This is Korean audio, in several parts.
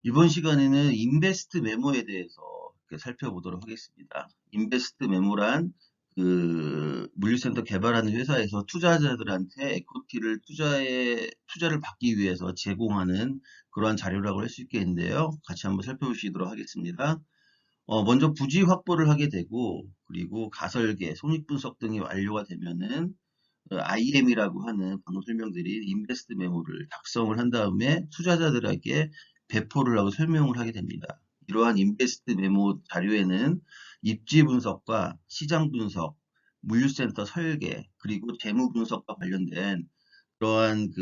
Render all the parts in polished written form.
이번 시간에는 인베스트 메모에 대해서 이렇게 살펴보도록 하겠습니다. 인베스트 메모란 물류센터 개발하는 회사에서 투자자들한테 에코티를 투자를 받기 위해서 제공하는 그러한 자료라고 할 수 있겠는데요. 같이 한번 살펴보시도록 하겠습니다. 먼저 부지 확보를 하게 되고, 그리고 가설계, 손익분석 등이 완료가 되면은 IM이라고 하는 방금 설명드린 인베스트 메모를 작성을 한 다음에 투자자들에게 배포를 하고 설명을 하게 됩니다. 이러한 인베스트 메모 자료에는 입지 분석과 시장 분석, 물류센터 설계, 그리고 재무 분석과 관련된 그러한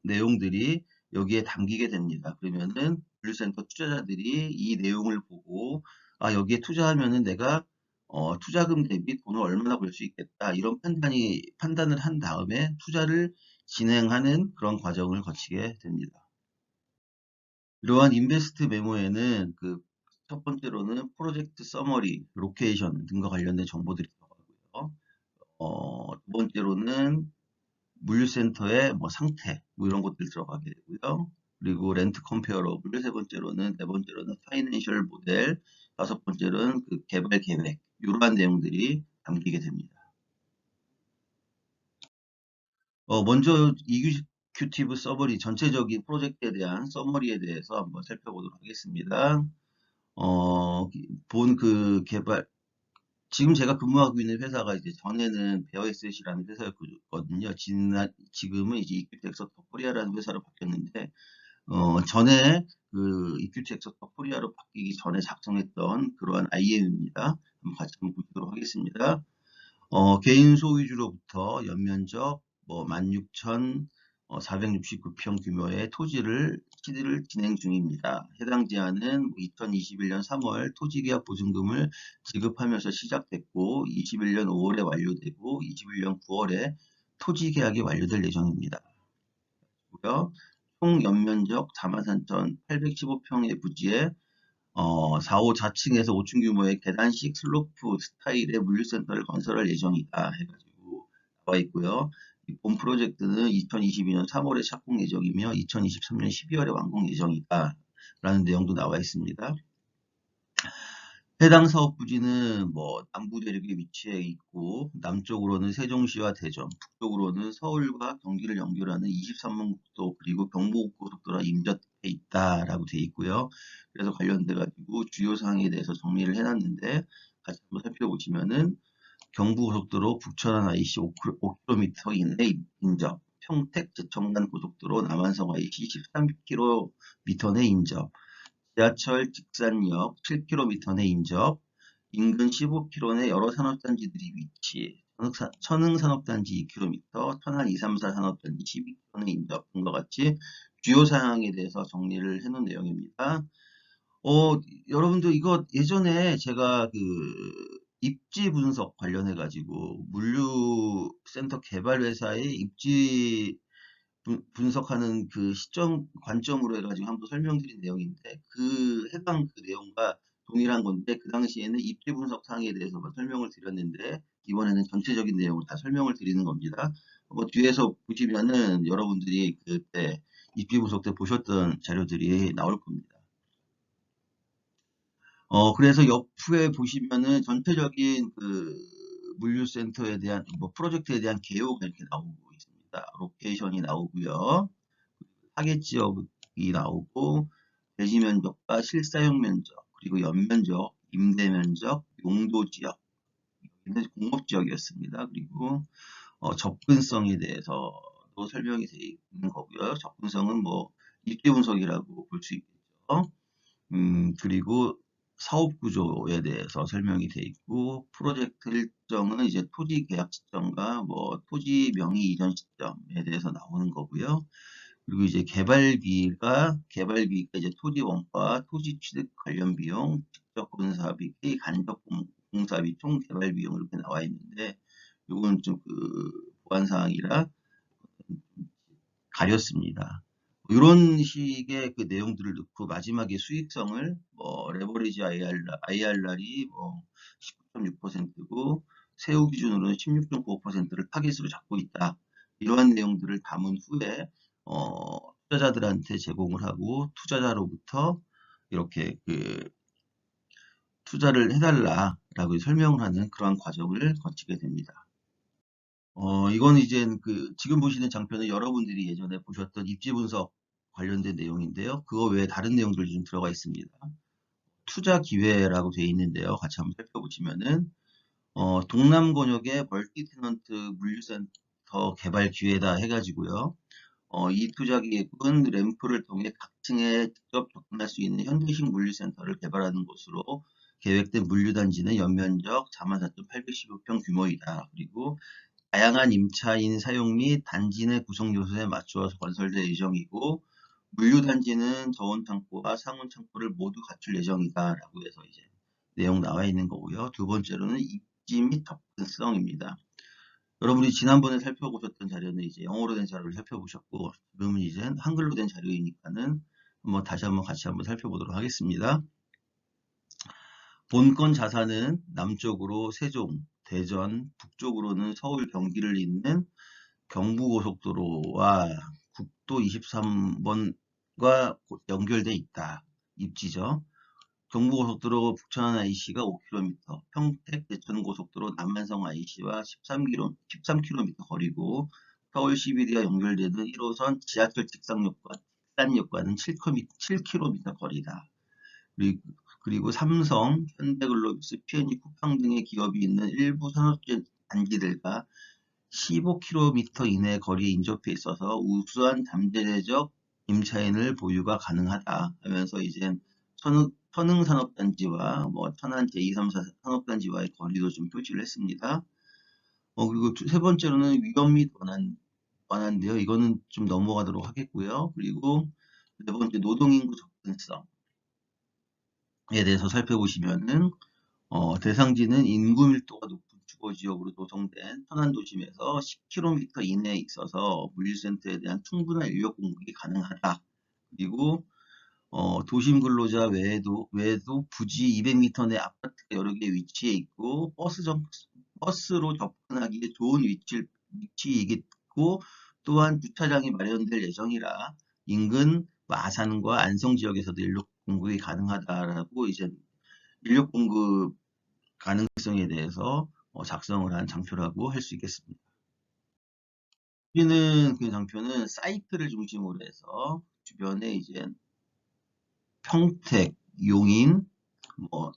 내용들이 여기에 담기게 됩니다. 그러면은 물류센터 투자자들이 이 내용을 보고 여기에 투자하면은 내가 투자금 대비 돈을 얼마나 벌 수 있겠다 이런 판단을 한 다음에 투자를 진행하는 그런 과정을 거치게 됩니다. 이러한 인베스트 메모에는 첫 번째로는 프로젝트 서머리, 로케이션 등과 관련된 정보들이 들어가고요. 두 번째로는 물류센터의 상태, 이런 것들 들어가게 되고요. 그리고 렌트 컴페어러블, 네 번째로는 파이낸셜 모델, 다섯 번째로는 개발 계획, 이러한 내용들이 담기게 됩니다. 먼저 이규큐티브 서머리, 전체적인 프로젝트에 대한 서머리에 대해서 한번 살펴보도록 하겠습니다. 본 개발, 지금 제가 근무하고 있는 회사가 이제 전에는 베어에셋이라는 회사였거든요. 지금은 이제 이큐텍서터 코리아라는 회사로 바뀌었는데, 전에 이큐텍서터 코리아로 바뀌기 전에 작성했던 그러한 IM입니다. 같이 한번 보도록 하겠습니다. 개인 소유주로부터 연면적 16,469평 규모의 시디를 진행 중입니다. 해당 제안은 2021년 3월 토지계약 보증금을 지급하면서 시작됐고 21년 5월에 완료되고 21년 9월에 토지계약이 완료될 예정입니다. 총 연면적 43,815평의 부지에 4호 좌층에서 5층 규모의 계단식 슬로프 스타일의 물류센터를 건설할 예정이다 해가지고 나와 있고요. 본 프로젝트는 2022년 3월에 착공 예정이며 2023년 12월에 완공 예정이다 라는 내용도 나와 있습니다. 해당 사업 부지는 남부 대륙에 위치해 있고 남쪽으로는 세종시와 대전, 북쪽으로는 서울과 경기를 연결하는 23번 국도 그리고 경부고속도로가 임대돼 있다라고 되어 있고요. 그래서 관련돼 가지고 주요 사항에 대해서 정리를 해놨는데 같이 한번 살펴보시면은 경부고속도로 북천안 IC 5km 이내 인접, 평택 제천간 고속도로 남한성 IC 13km 내 인접, 지하철 직산역 7km 내 인접, 인근 15km 내 여러 산업단지들이 위치, 천흥산업단지 2km, 천안 234 산업단지 12km 내 인접 등과 같이 주요 사항에 대해서 정리를 해놓은 내용입니다. 여러분들 이거 예전에 제가 입지 분석 관련해가지고 물류센터 개발 회사의 입지 분석하는 시점 관점으로 해가지고 한번 설명드린 내용인데 해당 내용과 동일한 건데 그 당시에는 입지 분석 사항에 대해서만 설명을 드렸는데 이번에는 전체적인 내용을 다 설명을 드리는 겁니다. 뒤에서 보시면은 여러분들이 그때 입지 분석 때 보셨던 자료들이 나올 겁니다. 그래서 옆에 보시면은 전체적인 물류센터에 대한 프로젝트에 대한 개요가 이렇게 나오고 있습니다. 로케이션이 나오고요. 타겟 지역이 나오고 대지 면적과 실사용 면적, 그리고 연면적, 임대 면적, 용도 지역, 여기는 공업 지역이었습니다. 그리고 접근성에 대해서도 설명이 되어 있는 거고요. 접근성은 입지 분석이라고 볼 수 있겠죠. 그리고 사업 구조에 대해서 설명이 되어 있고 프로젝트 일정은 이제 토지 계약 시점과 토지 명의 이전 시점에 대해서 나오는 거고요. 그리고 이제 개발비가 이제 토지 원가, 토지 취득 관련 비용, 직접 공사비, 간접 공사비 총 개발 비용 이렇게 나와 있는데 이건 좀 보안 사항이라 가렸습니다. 이런 식의 내용들을 넣고 마지막에 수익성을 레버리지 IRR이 19.6%고 세후 기준으로는 16.95%를 타깃으로 잡고 있다. 이러한 내용들을 담은 후에 투자자들한테 제공을 하고 투자자로부터 이렇게 투자를 해달라라고 설명을 하는 그러한 과정을 거치게 됩니다. 이건 이제 지금 보시는 장표는 여러분들이 예전에 보셨던 입지 분석 관련된 내용인데요. 그거 외에 다른 내용들이 좀 들어가 있습니다. 투자 기회라고 되어 있는데요. 같이 한번 살펴보시면은, 동남 권역의 멀티 테넌트 물류센터 개발 기회다 해가지고요. 이 투자 기획은 램프를 통해 각 층에 직접 접근할 수 있는 현대식 물류센터를 개발하는 것으로 계획된 물류단지는 연면적 44,815평 규모이다. 그리고 다양한 임차인 사용 및 단지 내 구성 요소에 맞추어서 건설될 예정이고, 물류단지는 저온창고와 상온창고를 모두 갖출 예정이다라고 해서 이제 내용 나와 있는 거고요. 두 번째로는 입지 및 접근성입니다. 여러분이 지난번에 살펴보셨던 자료는 이제 영어로 된 자료를 살펴보셨고, 지금은 이제 한글로 된 자료이니까는 다시 한번 같이 한번 살펴보도록 하겠습니다. 본건 자산은 남쪽으로 세종, 대전, 북쪽으로는 서울, 경기를 잇는 경부고속도로와 국도 23번과 연결돼 있다. 입지죠. 경부고속도로 북천안 IC가 5km, 평택 대천고속도로 남한성 IC와 13km 거리고 서울 CBD와 연결되는 1호선 지하철 직선역과 직산역과는 7km 거리다. 그리고 삼성, 현대글로비스, P&G, 쿠팡 등의 기업이 있는 일부 산업재 단지들과 15km 이내 거리에 인접해 있어서 우수한 잠재적 임차인을 보유가 가능하다 하면서 이제 천흥산업단지와 천안 제2, 3, 4 산업단지와의 거리도 좀 표시를 했습니다. 그리고 세 번째로는 위험 및 완화인데요. 이거는 좀 넘어가도록 하겠고요. 그리고 네 번째 노동인구 접근성에 대해서 살펴보시면은 대상지는 인구 밀도가 높은 주거 지역으로 조성된 천안 도심에서 10km 이내에 있어서 물류센터에 대한 충분한 인력 공급이 가능하다. 그리고 도심 근로자 외에도 부지 200m 내 아파트가 여러 개 위치해 있고 버스로 접근하기에 좋은 위치이겠고 또한 주차장이 마련될 예정이라 인근 마산과 안성 지역에서도 인력 공급이 가능하다라고 이제 인력 공급 가능성에 대해서 작성을 한 장표라고 할 수 있겠습니다. 우리는 그 장표는 사이트를 중심으로 해서 주변에 이제 평택, 용인,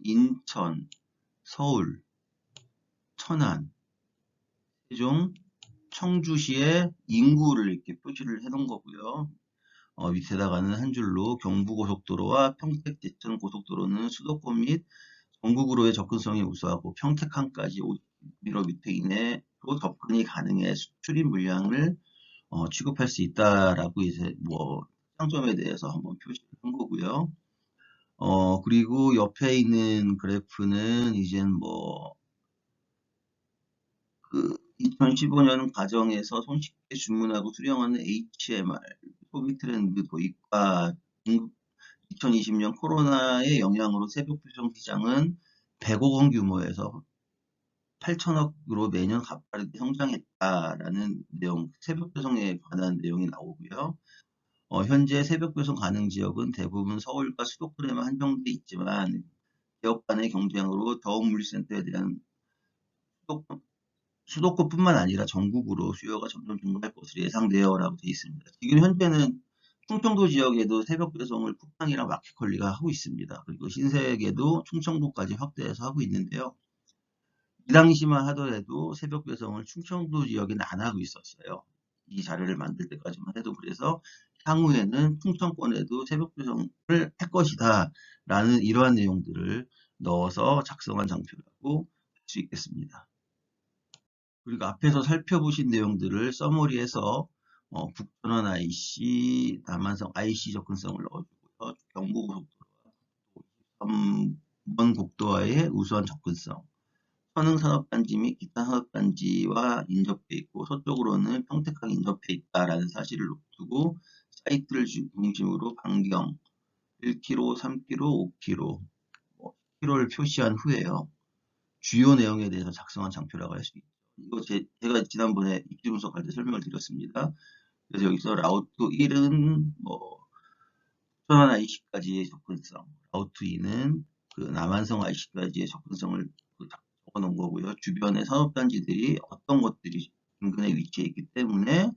인천, 서울, 천안, 세종, 청주시의 인구를 이렇게 표시를 해놓은 거고요. 밑에다가는 한 줄로 경부고속도로와 평택 대천 고속도로는 수도권 및 전국으로의 접근성이 우수하고 평택항까지 50km 이내로 접근이 가능해 수출입 물량을 취급할 수 있다라고 이제 장점에 대해서 한번 표시를 한 거고요. 그리고 옆에 있는 그래프는 이제 2015년 과정에서 손쉽게 주문하고 수령하는 HMR, 소비 트렌드 도입과 2020년 코로나의 영향으로 새벽 배송 시장은 100억 원 규모에서 8천억으로 매년 가파르게 성장했다라는 내용, 새벽 배송에 관한 내용이 나오고요. 현재 새벽 배송 가능 지역은 대부분 서울과 수도권에만 한정돼 있지만 기업 간의 경쟁으로 더욱 물류센터에 대한 수도권뿐만 아니라 전국으로 수요가 점점 증가할 것으로 예상되어라고 되어 있습니다. 지금 현재는 충청도 지역에도 새벽 배송을 쿠팡이랑 마켓컬리가 하고 있습니다. 그리고 신세계도 충청도까지 확대해서 하고 있는데요. 이 당시만 하더라도 새벽 배송을 충청도 지역에는 안 하고 있었어요. 이 자료를 만들 때까지만 해도. 그래서 향후에는 충청권에도 새벽 배송을 할 것이다 라는 이러한 내용들을 넣어서 작성한 장표라고 할 수 있겠습니다. 그리고 앞에서 살펴보신 내용들을 서머리해서 북천안 IC, 남한성 IC 접근성을 넣어주고요. 경부고속도로와 3번 국도와의 우수한 접근성, 천흥산업단지 및 기타 산업단지와 인접해 있고 서쪽으로는 평택항 인접해 있다라는 사실을 두고 사이트를 중심으로 반경 1km, 3km, 5km, 10km를 표시한 후에요. 주요 내용에 대해서 작성한 장표라고 할 수 있죠. 이거 제가 지난번에 입지 분석할 때 설명을 드렸습니다. 그래서 여기서 라우트 1은 뭐 천안 IC까지의 접근성, 라우트 2는 그 남한성 IC까지의 접근성을 적어 놓은 거고요. 주변의 산업단지들이 어떤 것들이 인근에 위치해 있기 때문에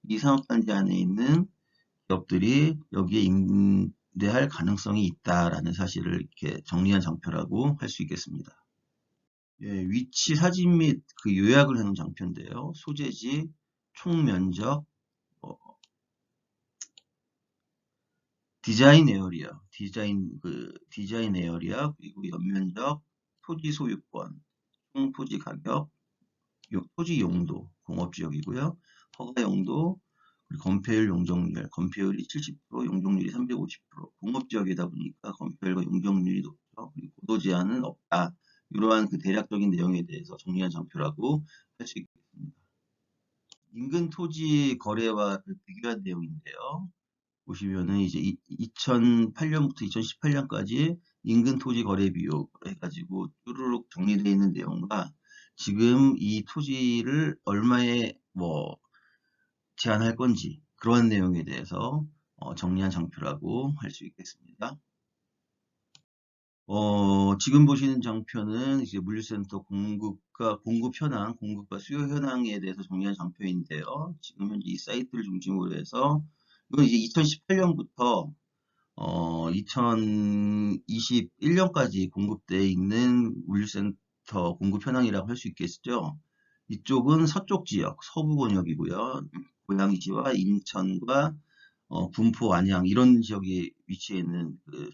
이 산업단지 안에 있는 기업들이 여기에 임대할 가능성이 있다라는 사실을 이렇게 정리한 장표라고 할 수 있겠습니다. 예, 위치 사진 및 그 요약을 하는 장표인데요. 소재지, 총면적, 어, 디자인 에어리어, 디자인 에어리어, 그리고 연면적, 토지 소유권, 총 토지 가격, 토지 용도, 공업지역이고요. 허가 용도, 그리고 건폐율, 용적률, 건폐율이 70%, 용적률이 350%, 공업지역이다 보니까 건폐율과 용적률이 높죠. 그리고 고도 제한은 없다. 이러한 그 대략적인 내용에 대해서 정리한 장표라고 할 수 있겠습니다. 인근 토지 거래와 그 비교한 내용인데요. 보시면은 이제 2008년부터 2018년까지 인근 토지 거래 비율 해가지고 쭈루룩 정리되어 있는 내용과 지금 이 토지를 얼마에 뭐 제한할 건지 그러한 내용에 대해서 정리한 장표라고 할 수 있겠습니다. 지금 보시는 장표는 이제 물류센터 공급 현황, 공급과 수요 현황에 대해서 정리한 장표인데요. 지금 현재 이 사이트를 중심으로 해서 이건 이제 2018년부터 2021년까지 공급되어 있는 물류센터 공급 현황이라고 할 수 있겠죠. 이쪽은 서쪽 지역, 서부 권역이고요. 고양시와 인천과 군포, 안양 이런 지역에 위치해 있는 그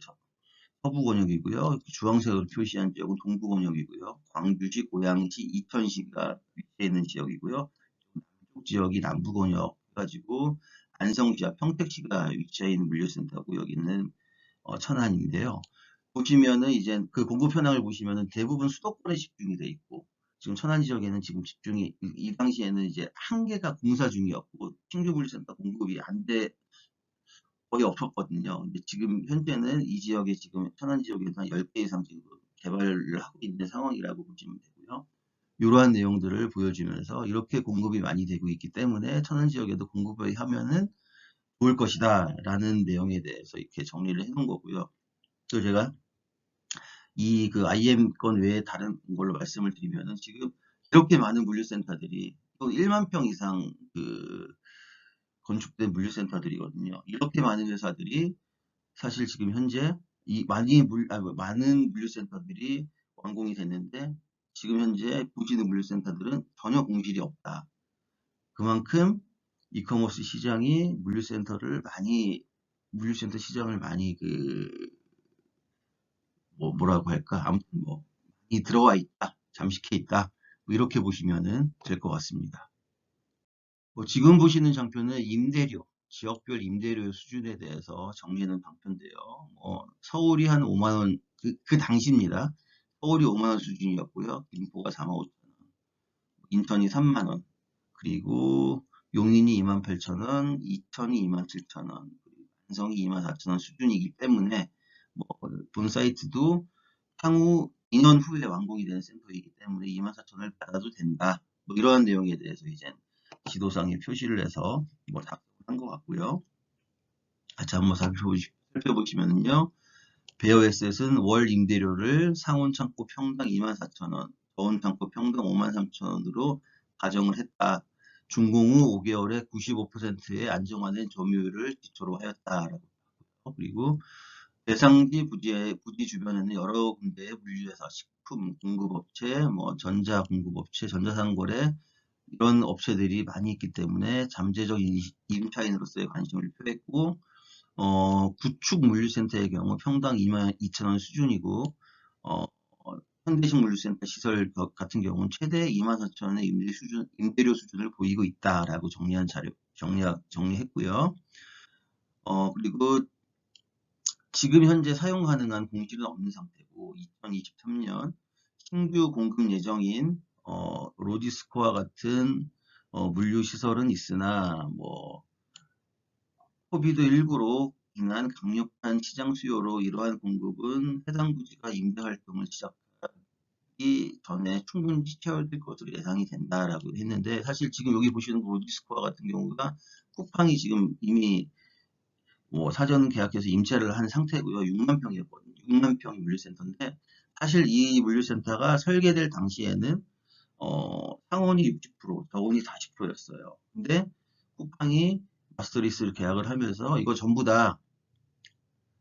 서부 권역이고요. 주황색으로 표시한 지역은 동부 권역이고요. 광주시, 고양시, 이천시가 위치해 있는 지역이고요. 남쪽 지역이 남부 권역 해가지고 안성시와 평택시가 위치해 있는 물류센터고 여기는 천안인데요. 보시면은 이제 그 공급 현황을 보시면은 대부분 수도권에 집중이 돼 있고 지금 천안 지역에는 지금 집중이 이 당시에는 이제 한 개가 공사 중이었고 신규 물류센터 공급이 안 돼 거의 없었거든요. 근데 지금 현재는 이 지역에 지금 천안 지역에서 10개 이상 지금 개발을 하고 있는 상황이라고 보시면 되고요. 이러한 내용들을 보여주면서 이렇게 공급이 많이 되고 있기 때문에 천안 지역에도 공급을 하면은 좋을 것이다 라는 내용에 대해서 이렇게 정리를 해 놓은 거고요. 또 제가 이 그 IM 건 외에 다른 걸로 말씀을 드리면은 지금 이렇게 많은 물류센터들이 또 1만 평 이상 그 건축된 물류센터들이거든요. 이렇게 많은 회사들이 사실 지금 현재 많은 물류센터들이 완공이 됐는데 지금 현재 보시는 물류센터들은 전혀 공실이 없다. 그만큼 이커머스 시장이 물류센터 시장을 많이 뭐라고 할까? 아무튼 이 들어와 있다, 잠식해 있다. 뭐 이렇게 보시면은 될 것 같습니다. 지금 보시는 장표는 지역별 임대료 수준에 대해서 정리하는 장표인데요. 서울이 한 5만 원, 그 당시입니다. 서울이 5만 원 수준이었고요. 김포가 4만 5천 원, 인천이 3만 원, 그리고 용인이 2만 8천 원, 이천이 2만 7천 원, 안성이 2만 4천 원 수준이기 때문에 본 사이트도 향후 2년 후에 완공이 되는 센터이기 때문에 2만 4천 원을 받아도 된다. 뭐 이러한 내용에 대해서 이제 지도상에 표시를 해서 작성한 것 같고요. 같이 한번 살펴보시면요. 베어에셋은 월 임대료를 상온 창고 평당 2만 4천 원, 저온 창고 평당 5만 3천 원으로 가정을 했다. 준공 후 5개월에 95%의 안정화된 점유율을 기초로 하였다라고 하고요. 그리고 대상지 부지 주변에는 여러 군데의 물류회사, 식품 공급업체, 전자 공급업체, 전자상거래 이런 업체들이 많이 있기 때문에 잠재적 임차인으로서의 관심을 표했고 구축 물류센터의 경우 평당 2만 2천 원 수준이고 어, 현대식 물류센터 시설 같은 경우는 최대 2만 4천 원의 임대료 수준을 보이고 있다라고 정리했고요. 그리고 지금 현재 사용 가능한 공실은 없는 상태고 2023년 신규 공급 예정인 로지스코와 같은 물류 시설은 있으나 코비드19로 인한 강력한 시장 수요로 이러한 공급은 해당 부지가 임대 활동을 시작하기 전에 충분히 채워질 것으로 예상이 된다라고 했는데 사실 지금 여기 보시는 로지스코와 같은 경우가 쿠팡이 지금 이미 뭐 사전 계약해서 임차를 한 상태고요. 6만 평이었거든요. 6만 평 물류센터인데 사실 이 물류센터가 설계될 당시에는 상온이 60%, 저온이 40%였어요. 근데 쿠팡이 마스터리스를 계약을 하면서 이거 전부 다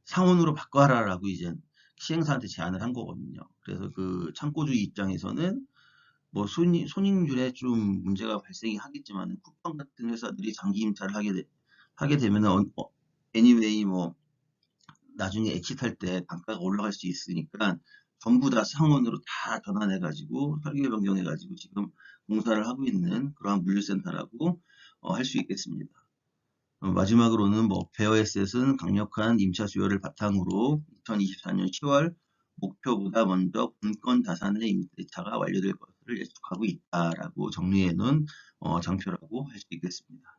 상온으로 바꿔라라고 이제 시행사한테 제안을 한 거거든요. 그래서 그 창고주의 입장에서는 뭐 손익률에 좀 문제가 발생이 하겠지만 쿠팡 같은 회사들이 장기 임차를 하게 되면은 anyway 뭐 나중에 exit할 때 단가가 올라갈 수 있으니까 전부 다 상온으로 다 전환해가지고 설계 변경해가지고 지금 공사를 하고 있는 그러한 물류센터라고 할 수 있겠습니다. 마지막으로는 뭐 베어에셋은 강력한 임차 수요를 바탕으로 2024년 10월 목표보다 먼저 분권 다산의 임대차가 완료될 것을 예측하고 있다라고 정리해 놓은 장표라고 할 수 있겠습니다.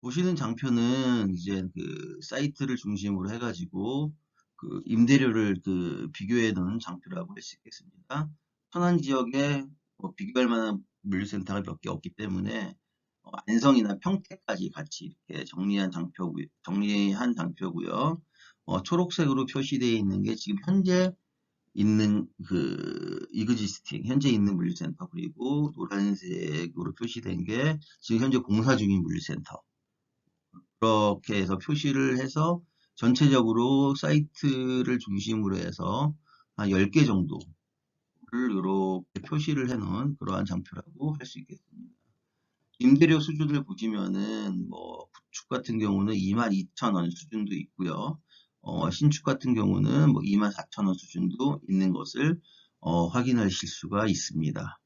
보시는 장표는 이제 그 사이트를 중심으로 해가지고 그 임대료를 그 비교해 놓은 장표라고 할 수 있겠습니다. 천안 지역에 뭐 비교할 만한 물류센터가 몇 개 없기 때문에 안성이나 평택까지 같이 이렇게 정리한 장표고요. 초록색으로 표시되어 있는 게 지금 현재 있는 그 이그지스팅 현재 있는 물류센터, 그리고 노란색으로 표시된 게 지금 현재 공사 중인 물류센터, 그렇게 해서 표시를 해서 전체적으로 사이트를 중심으로 해서 한 10개 정도를 이렇게 표시를 해 놓은 그러한 장표라고 할 수 있겠습니다. 임대료 수준을 보시면은 뭐 구축 같은 경우는 22,000원 수준도 있고요. 신축 같은 경우는 뭐 24,000원 수준도 있는 것을 확인하실 수가 있습니다.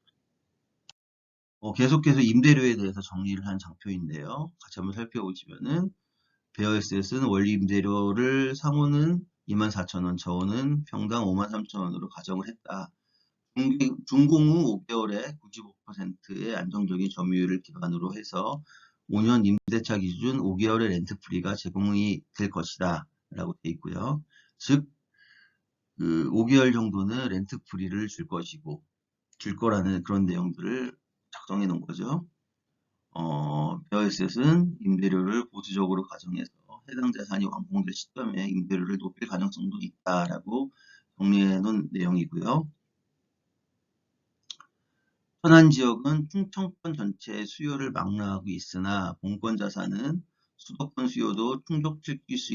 계속해서 임대료에 대해서 정리를 한 장표인데요. 같이 한번 살펴보시면은 베어에셋은 원리 임대료를 상호는 24,000원, 저호는 평당 53,000원으로 가정을 했다. 준공 후 5개월에 95%의 안정적인 점유율을 기반으로 해서 5년 임대차 기준 5개월의 렌트 프리가 제공이 될 것이다 라고 되어 있고요. 즉, 그 5개월 정도는 렌트 프리를 줄 거라는 그런 내용들을 작성해 놓은 거죠. 베어에셋은 임대료를 보수적으로 가정해서 해당 자산이 완공될 시점에 임대료를 높일 가능성도 있다라고 정리해 놓은 내용이고요. 천안 지역은 충청권 전체의 수요를 망라하고 있으나 본권 자산은 수도권 수요도 충족시킬 수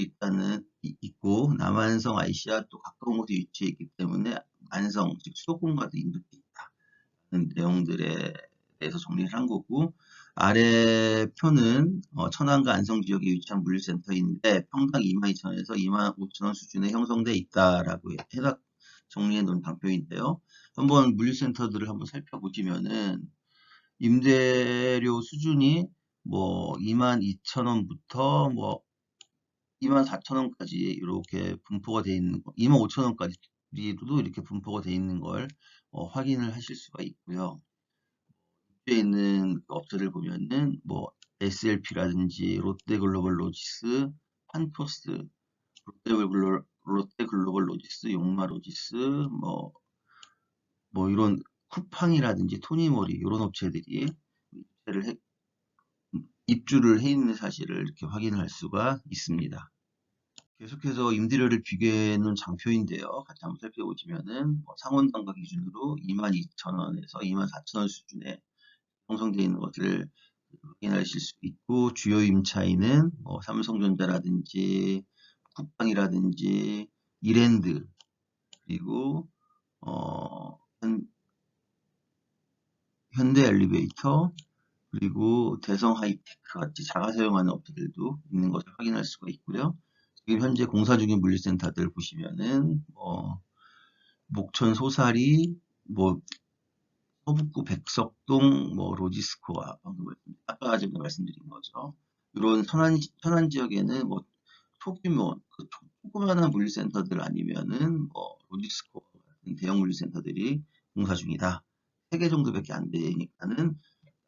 있고 남한성 IC와 또 가까운 곳에 위치해 있기 때문에 만성, 즉 수도권과도 인접해 있다는 내용들에 대해서 정리를 한 거고, 아래 표는 천안과 안성 지역에 위치한 물류센터인데 평당 22,000원에서 25,000원 수준에 형성돼 있다라고 정리해 놓은 장표인데요. 한번 물류센터들을 한번 살펴보시면은 임대료 수준이 뭐 22,000원부터 뭐 24,000원까지 이렇게 분포가 되어 있는 거, 25,000원까지도 이렇게 분포가 되어 있는 걸 확인을 하실 수가 있고요. 위에 있는 업체를 보면은 뭐 SLP라든지 롯데글로벌로지스, 판코스, 롯데글로벌로지스, 용마로지스, 뭐 이런 쿠팡이라든지 토니모리 이런 업체들이 입주를 해 있는 사실을 이렇게 확인할 수가 있습니다. 계속해서 임대료를 비교해 놓은 장표인데요. 같이 한번 살펴보시면은 상온 단가 기준으로 22,000원에서 24,000원 수준에 형성되어 있는 것을 확인하실 수 있고, 주요 임차인은 삼성전자라든지 쿠팡이라든지 이랜드, 그리고 현대 엘리베이터, 그리고 대성 하이테크 같이 자가 사용하는 업체들도 있는 것을 확인할 수가 있고요. 지금 현재 공사 중인 물류센터들 보시면은 목천 소사리, 서북구 백석동, 로지스코아, 아까 전에 말씀드린 거죠. 이런 천안 지역에는 소규모, 조그마한 물류센터들 아니면은 로지스코아 같은 대형 물류센터들이 공사 중이다. 3개 정도밖에 안 되니까는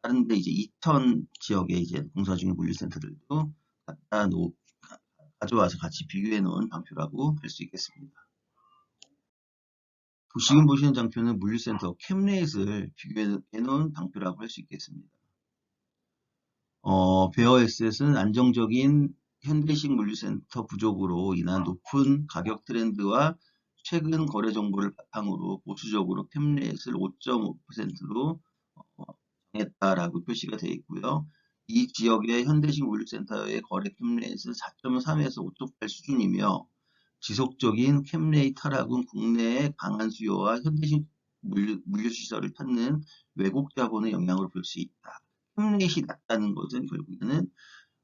다른데 이제 이천 지역에 이제 공사 중인 물류센터들도 가져와서 같이 비교해 놓은 장표라고 할 수 있겠습니다. 지금 보시는 장표는 물류센터 캠레잇을 비교해 놓은 장표라고 할 수 있겠습니다. 베어에셋은 안정적인 현대식 물류센터 부족으로 인한 높은 가격 트렌드와 최근 거래 정보를 바탕으로 보수적으로 캡넷을 5.5%로 정했다라고 표시가 되어 있고요. 이 지역의 현대식 물류센터의 거래 캡넷은 4.3에서 5.8 수준이며 지속적인 캡레이 타락은 국내의 강한 수요와 현대식 물류시설을 찾는 외국 자본의 영향으로 볼 수 있다. 캡레이이 낮다는 것은 결국에는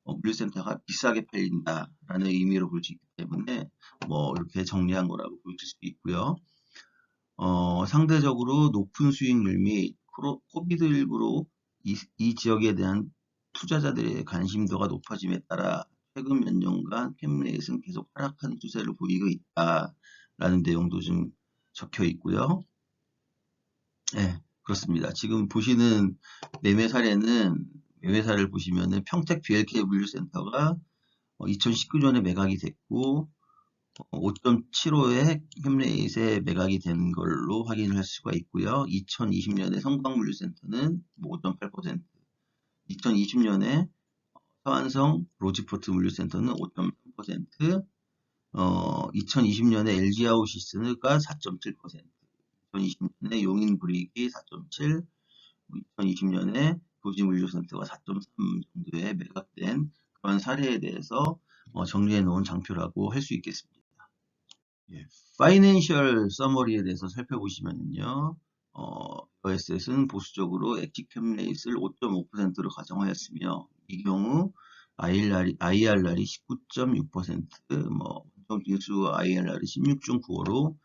물류센터가 비싸게 팔린다라는 의미로 볼 수 있기 때문에 뭐 이렇게 정리한 거라고 보실 수 있고요. 상대적으로 높은 수익률 및 코비드19로 이 지역에 대한 투자자들의 관심도가 높아짐에 따라 최근 몇 년간 캡레이트는 계속 하락하는 추세를 보이고 있다라는 내용도 좀 적혀 있고요. 네, 그렇습니다. 지금 보시는 매매 사례를 보시면은 평택 BLK 물류센터가 2019년에 매각이 됐고 5.75의 캡레이트에 매각이 된 걸로 확인을 할 수가 있고요. 2020년에 성광물류센터는 5.8%, 2020년에 서안성 로지포트 물류센터는 5.3%, 2020년에 LG아웃시스가 4.7%, 2020년에 용인브릭이 4.7%, 2020년에 도지물류센터가 4.3 정도에 매각된 그런 사례에 대해서 정리해 놓은 장표라고 할 수 있겠습니다. 예, 파이낸셜 서머리에 대해서 살펴보시면요. OSS는 보수적으로 액티 캡레이스를 5.5%로 가정하였으며 이 경우 IRR이 19.6%, 원점 기수 IRR이 16.95로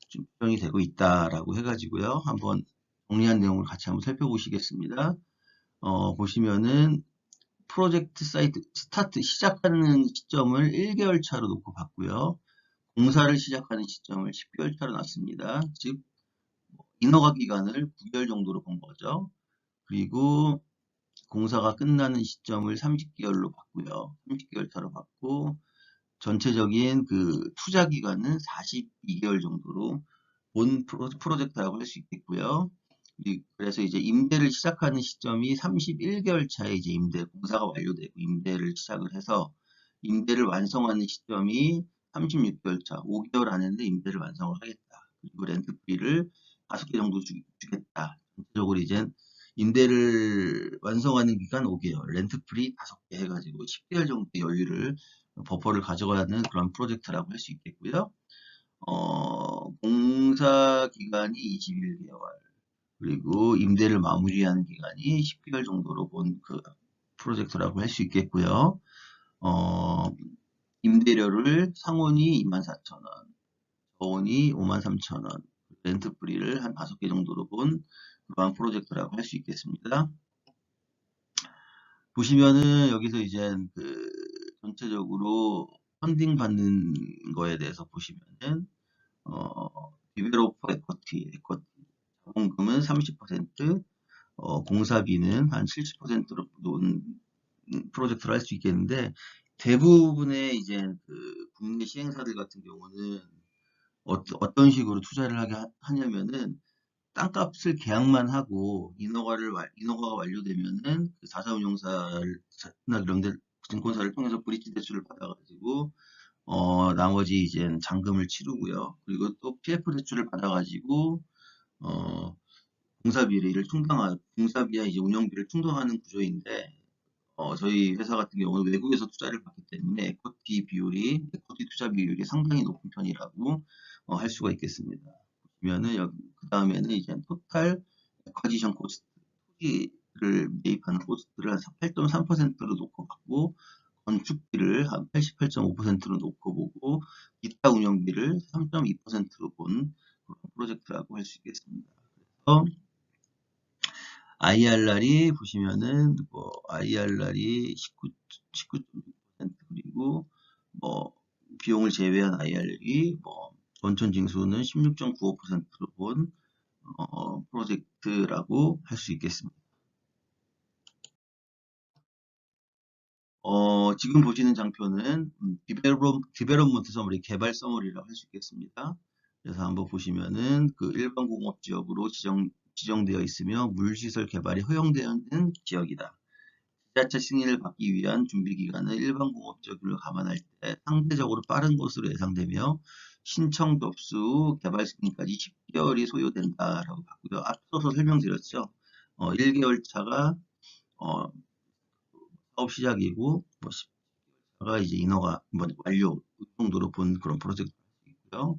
지금 표현이 되고 있다라고 해가지고요. 한번 정리한 내용을 같이 한번 살펴보시겠습니다. 보시면은 프로젝트 사이트 스타트 시작하는 시점을 1개월 차로 놓고 봤고요. 공사를 시작하는 시점을 10개월 차로 놨습니다. 즉 인허가 기간을 9개월 정도로 본 거죠. 그리고 공사가 끝나는 시점을 30개월로 봤고요. 30개월 차로 봤고 전체적인 그 투자 기간은 42개월 정도로 본 프로젝트라고 할 수 있겠고요. 그래서 이제 임대를 시작하는 시점이 31개월 차에 이제 공사가 완료되고 임대를 시작을 해서 임대를 완성하는 시점이 36개월 차, 5개월 안에 임대를 완성을 하겠다. 그리고 렌트비를 5개 정도 주겠다. 전체적으로 이제 임대를 완성하는 기간 5개월, 렌트프리 5개 해가지고 10개월 정도 여유를 버퍼를 가져가는 그런 프로젝트라고 할 수 있겠고요. 공사 기간이 21개월, 그리고 임대를 마무리하는 기간이 10개월 정도로 본 그 프로젝트라고 할 수 있겠고요. 임대료를 상온이 24,000원, 저온이 53,000원, 렌트프리를 한 5개 정도로 본 그러한 프로젝트라고 할 수 있겠습니다. 보시면은 여기서 이제 그 전체적으로 펀딩 받는 거에 대해서 보시면은 디벨로퍼 에쿼티 자본금은 30%, 공사비는 한 70%로 놓은 프로젝트를 할 수 있겠는데 대부분의 이제 그 국내 시행사들 같은 경우는 어떤 식으로 투자를 하냐면은 땅값을 계약만 하고 인허가가 완료되면은 그 자사운용사나 이런 데 증권사를 통해서 브릿지 대출을 받아가지고 나머지 이제 잔금을 치르고요. 그리고 또 PF 대출을 받아가지고 공사비와 이제 운영비를 충당하는 구조인데 저희 회사 같은 경우는 외국에서 투자를 받기 때문에 에코티 투자 비율이 상당히 높은 편이라고 할 수가 있겠습니다. 보면은 그 다음에는 이제 토탈 에쿼지션 코스트, 토지를 매입하는 코스트를 한 8.3%로 놓고 받고 건축비를 한 88.5%로 놓고 보고 기타 운영비를 3.2%로 본 그런 프로젝트라고 할 수 있겠습니다. 그래서 IRR이 보시면은 IRR이 19.6% 그리고 비용을 제외한 IRR이 원천 징수는 16.95%로 본 프로젝트라고 할 수 있겠습니다. 지금 보시는 장표는 디벨롭먼트 서머리, 개발 서머리라고 할 수 있겠습니다. 그래서 한번 보시면은 그 일반 공업 지역으로 지정되어 있으며 물시설 개발이 허용되어 있는 지역이다. 지자체 승인을 받기 위한 준비 기간은 일반 공업적으로 감안할 때 상대적으로 빠른 것으로 예상되며 신청 접수 후 개발 승인까지 10개월이 소요된다라고 봤고요. 앞서서 설명드렸죠. 1개월 차가 사업 시작이고 뭐 10개월 차가 이제 인허가 완료 정도로 본 그런 프로젝트이고요.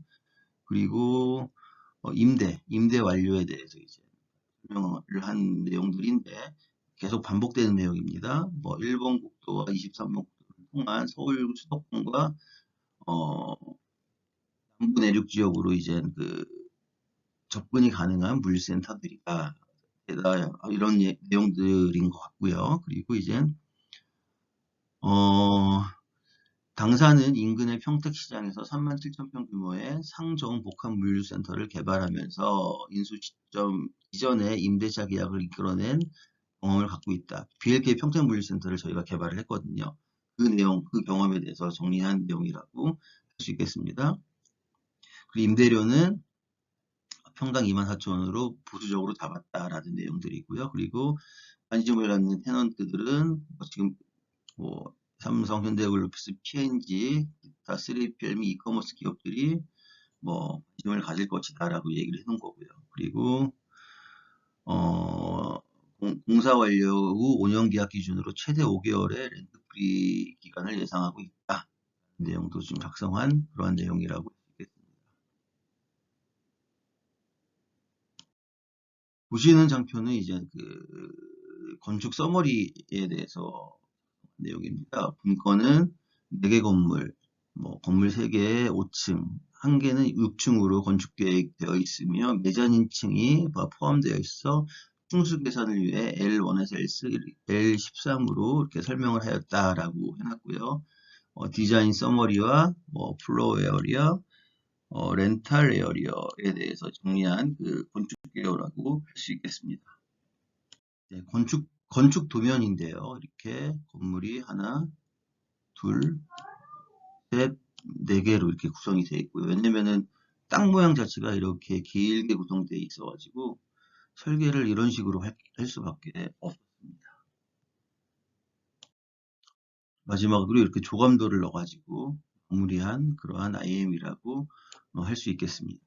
그리고 임대 완료에 대해서 이제 설명을 한 내용들인데 계속 반복되는 내용입니다. 뭐 일본 국도와 23번 국도를 통한 서울 수도권과 남부 내륙 지역으로 이제 그 접근이 가능한 물류센터들이다. 이런 내용들인 것 같고요. 그리고 이제 당사는 인근의 평택시장에서 37,000평 규모의 상정 복합 물류센터를 개발하면서 인수 시점 이전에 임대차 계약을 이끌어낸 경험을 갖고 있다. BLK 평택물류센터를 저희가 개발을 했거든요. 그 내용, 그 경험에 대해서 정리한 내용이라고 할 수 있겠습니다. 그리고 임대료는 평당 24,000원으로 보수적으로 잡았다라는 내용들이고요. 그리고 관심을 갖는 테넌트들은 지금 뭐 삼성, 현대글로비스, P&G, 기타 3PL 및 이커머스 기업들이 뭐 관심을 가질 것이다라고 얘기를 해놓은 거고요. 그리고 공사 완료 후 5년 계약 기준으로 최대 5개월의 렌트프리 기간을 예상하고 있다. 내용도 좀 작성한 그러한 내용이라고 했습니다. 보시는 장표는 이제 그 건축 서머리에 대해서 내용입니다. 분건은 4개 건물, 뭐 건물 3개에 5층, 1개는 6층으로 건축 계획되어 있으며 매장인층이 포함되어 있어 충수 계산을 위해 L1에서 L13으로 이렇게 설명을 하였다라고 해놨고요. 디자인 서머리와 뭐 플로어 에어리어, 렌탈 에어리어에 대해서 정리한 그 건축 개요라고 할 수 있겠습니다. 네, 건축 도면인데요. 이렇게 건물이 하나, 둘, 셋, 네 개로 이렇게 구성이 되어 있고요. 왜냐면은 땅 모양 자체가 이렇게 길게 구성되어 있어가지고 설계를 이런 식으로 할 수밖에 없습니다. 마지막으로 이렇게 조감도를 넣어가지고 마무리한 그러한 IM이라고 할 수 있겠습니다.